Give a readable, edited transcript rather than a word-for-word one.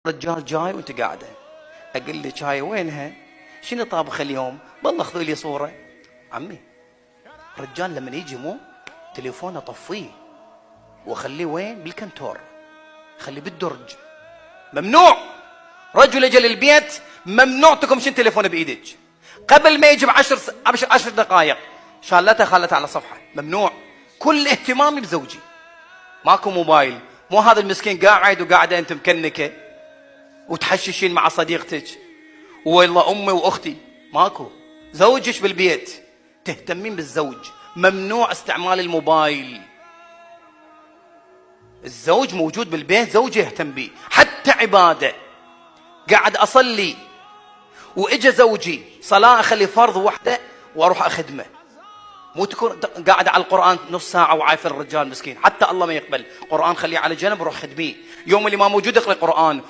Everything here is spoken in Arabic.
رجال جاي وانت قاعده، اقول لك هاي وينها؟ شنو طابخ اليوم؟ بالله خذوا لي صوره. عمي رجال لما يجي مو تليفونه طفيه واخليه وين؟ بالكنتور، خليه بالدرج. ممنوع رجل يجي للبيت ممنوع تكمشين تليفونه بايدك قبل ما يجي ب10 دقائق. شالته خالته على صفحه. ممنوع. كل اهتمامي بزوجي. ماكو موبايل. مو هذا المسكين قاعد وقاعده انت مكنكه وتحششين مع صديقتك والله امي واختي. ماكو. زوجك بالبيت تهتمين بالزوج. ممنوع استعمال الموبايل. الزوج موجود بالبيت زوجي يهتم بيه. حتى عباده قاعد اصلي واجا زوجي صلاه اخلي فرض وحده واروح اخدمه. مو تكون قاعد على القران نص ساعه وعايف الرجال مسكين. حتى الله ما يقبل. قران خليه على جنب وروح خدميه. يوم اللي ما موجود اقرا قران.